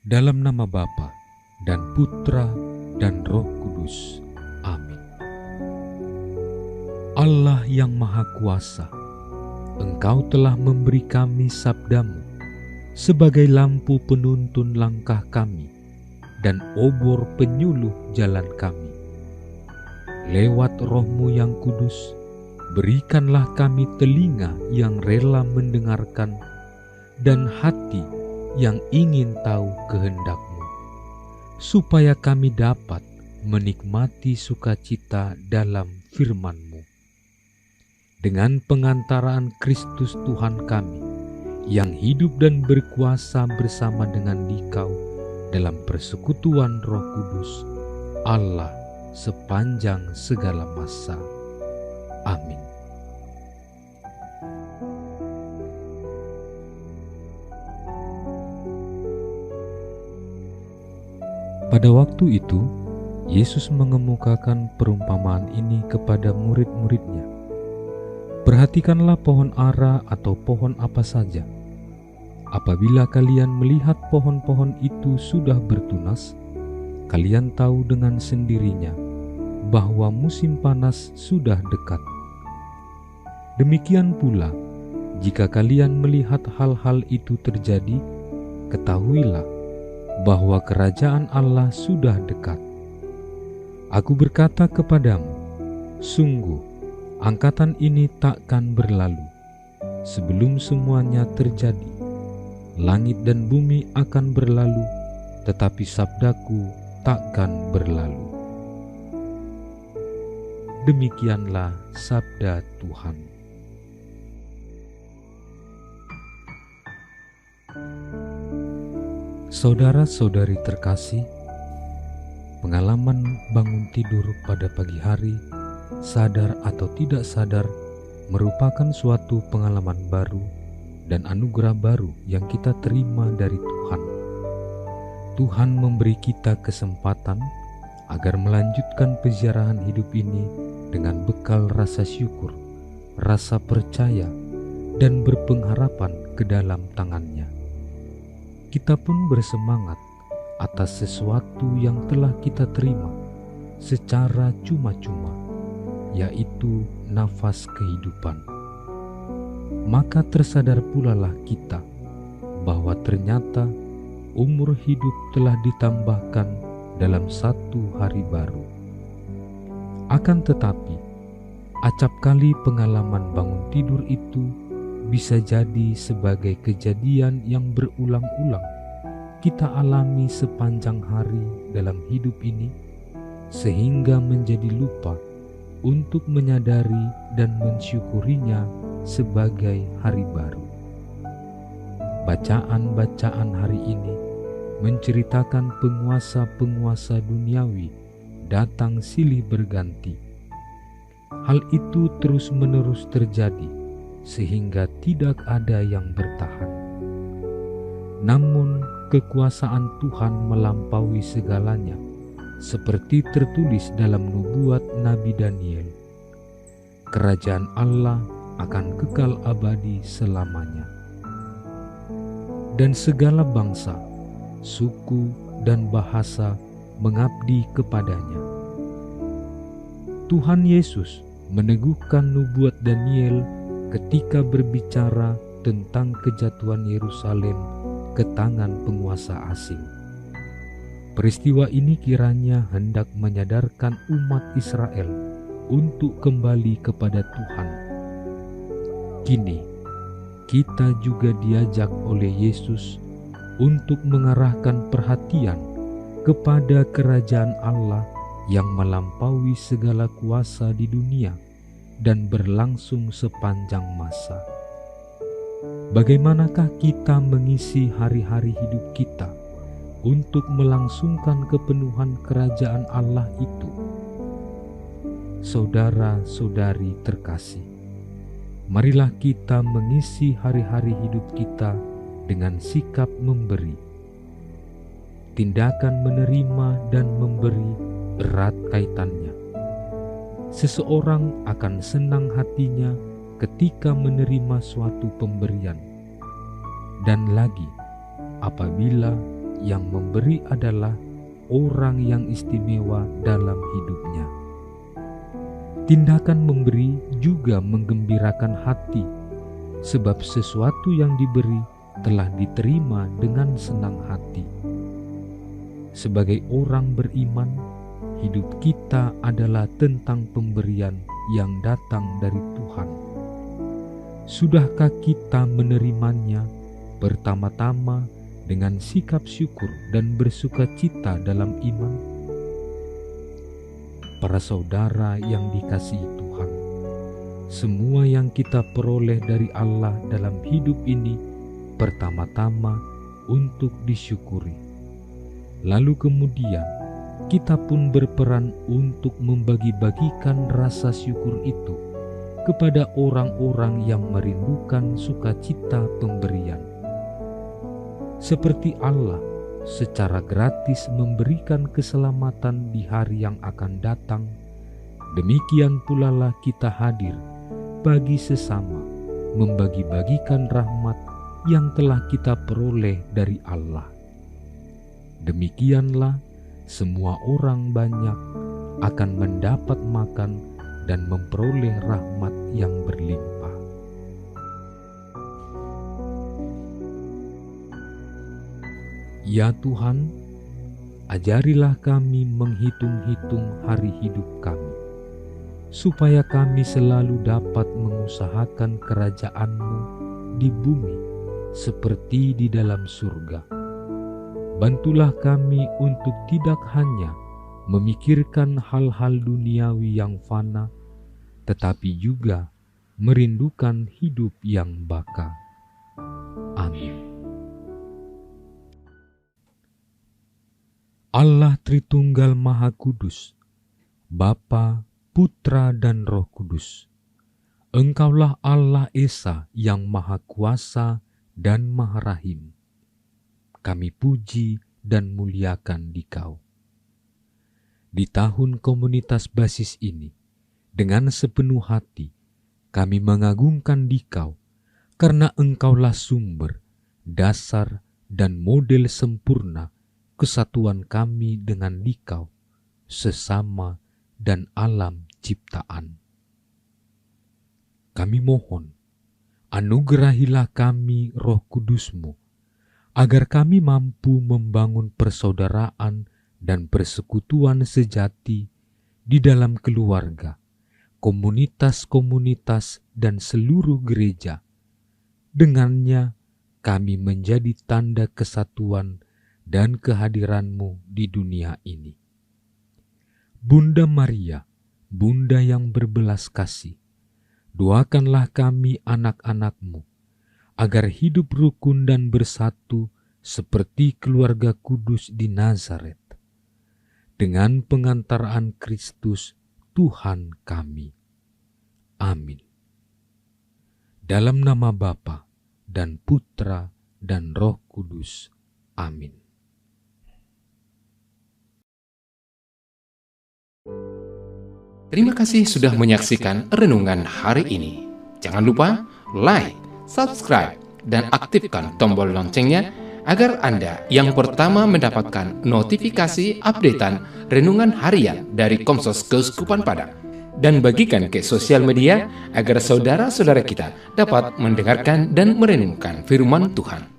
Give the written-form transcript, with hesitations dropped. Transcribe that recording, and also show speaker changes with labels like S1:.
S1: Dalam nama Bapa dan Putra dan Roh Kudus. Amin. Allah yang Maha Kuasa, Engkau telah memberi kami sabda-Mu sebagai lampu penuntun langkah kami dan obor penyuluh jalan kami. Lewat Roh-Mu yang kudus, berikanlah kami telinga yang rela mendengarkan dan hati yang ingin tahu kehendak-Mu, supaya kami dapat menikmati sukacita dalam firman-Mu. Dengan pengantaraan Kristus Tuhan kami, yang hidup dan berkuasa bersama dengan Dikau dalam persekutuan Roh Kudus, Allah sepanjang segala masa. Amin. Pada waktu itu, Yesus mengemukakan perumpamaan ini kepada murid-muridnya. Perhatikanlah pohon ara atau pohon apa saja. Apabila kalian melihat pohon-pohon itu sudah bertunas, kalian tahu dengan sendirinya bahwa musim panas sudah dekat. Demikian pula, jika kalian melihat hal-hal itu terjadi, ketahuilah bahwa kerajaan Allah sudah dekat. Aku berkata kepadamu, sungguh, angkatan ini takkan berlalu sebelum semuanya terjadi. Langit dan bumi akan berlalu, tetapi sabdaku takkan berlalu. Demikianlah sabda Tuhan. Saudara-saudari terkasih, pengalaman bangun tidur pada pagi hari, sadar atau tidak sadar, merupakan suatu pengalaman baru dan anugerah baru yang kita terima dari Tuhan. Tuhan memberi kita kesempatan agar melanjutkan peziarahan hidup ini dengan bekal rasa syukur, rasa percaya, dan berpengharapan ke dalam tangan-Nya. Kita pun bersemangat atas sesuatu yang telah kita terima secara cuma-cuma, yaitu nafas kehidupan. Maka tersadar pula lah kita bahwa ternyata umur hidup telah ditambahkan dalam satu hari baru. Akan tetapi, acap kali pengalaman bangun tidur itu bisa jadi sebagai kejadian yang berulang-ulang kita alami sepanjang hari dalam hidup ini, sehingga menjadi lupa untuk menyadari dan mensyukurinya sebagai hari baru. Bacaan-bacaan hari ini menceritakan penguasa-penguasa duniawi datang silih berganti. Hal itu terus-menerus terjadi sehingga tidak ada yang bertahan. Namun kekuasaan Tuhan melampaui segalanya, seperti tertulis dalam nubuat Nabi Daniel. Kerajaan Allah akan kekal abadi selamanya. Dan segala bangsa, suku, dan bahasa mengabdi kepadanya. Tuhan Yesus meneguhkan nubuat Daniel ketika berbicara tentang kejatuhan Yerusalem ke tangan penguasa asing. Peristiwa ini kiranya hendak menyadarkan umat Israel untuk kembali kepada Tuhan. Kini, kita juga diajak oleh Yesus untuk mengarahkan perhatian kepada kerajaan Allah yang melampaui segala kuasa di dunia dan berlangsung sepanjang masa. Bagaimanakah kita mengisi hari-hari hidup kita untuk melangsungkan kepenuhan kerajaan Allah itu? Saudara-saudari terkasih, marilah kita mengisi hari-hari hidup kita dengan sikap memberi. Tindakan menerima dan memberi erat kaitannya. Seseorang akan senang hatinya ketika menerima suatu pemberian, dan lagi apabila yang memberi adalah orang yang istimewa dalam hidupnya. Tindakan memberi juga menggembirakan hati, sebab sesuatu yang diberi telah diterima dengan senang hati. Sebagai orang beriman, hidup kita adalah tentang pemberian yang datang dari Tuhan. Sudahkah kita menerimanya pertama-tama dengan sikap syukur dan bersukacita dalam iman? Para saudara yang dikasihi Tuhan, semua yang kita peroleh dari Allah dalam hidup ini pertama-tama untuk disyukuri. Lalu kemudian kita pun berperan untuk membagi-bagikan rasa syukur itu kepada orang-orang yang merindukan sukacita pemberian. Seperti Allah secara gratis memberikan keselamatan di hari yang akan datang, demikian pula lah kita hadir bagi sesama, membagi-bagikan rahmat yang telah kita peroleh dari Allah. Demikianlah semua orang banyak akan mendapat makan dan memperoleh rahmat yang berlimpah. Ya Tuhan, ajarilah kami menghitung-hitung hari hidup kami, supaya kami selalu dapat mengusahakan kerajaan-Mu di bumi seperti di dalam surga. Bantulah kami untuk tidak hanya memikirkan hal-hal duniawi yang fana, tetapi juga merindukan hidup yang baka. Amin. Allah Tritunggal Maha Kudus, Bapa, Putra, dan Roh Kudus. Engkaulah Allah Esa yang Maha Kuasa dan Maha Rahim. Kami puji dan muliakan Dikau. Di tahun komunitas basis ini, dengan sepenuh hati, kami mengagungkan Dikau, karena Engkaulah sumber, dasar, dan model sempurna kesatuan kami dengan Dikau, sesama dan alam ciptaan. Kami mohon, anugerahilah kami Roh Kudus-Mu, agar kami mampu membangun persaudaraan dan persekutuan sejati di dalam keluarga, komunitas-komunitas, dan seluruh gereja. Dengannya kami menjadi tanda kesatuan dan kehadiran-Mu di dunia ini. Bunda Maria, Bunda yang berbelas kasih, doakanlah kami anak-anak-Mu, agar hidup rukun dan bersatu seperti keluarga kudus di Nazaret, dengan pengantaraan Kristus Tuhan kami. Amin. Dalam nama Bapa dan Putra dan Roh Kudus. Amin.
S2: Terima kasih sudah menyaksikan renungan hari ini. Jangan lupa like, subscribe, dan aktifkan tombol loncengnya agar Anda yang pertama mendapatkan notifikasi updatean renungan harian dari Komsos Keuskupan Padang. Dan bagikan ke sosial media agar saudara-saudara kita dapat mendengarkan dan merenungkan firman Tuhan.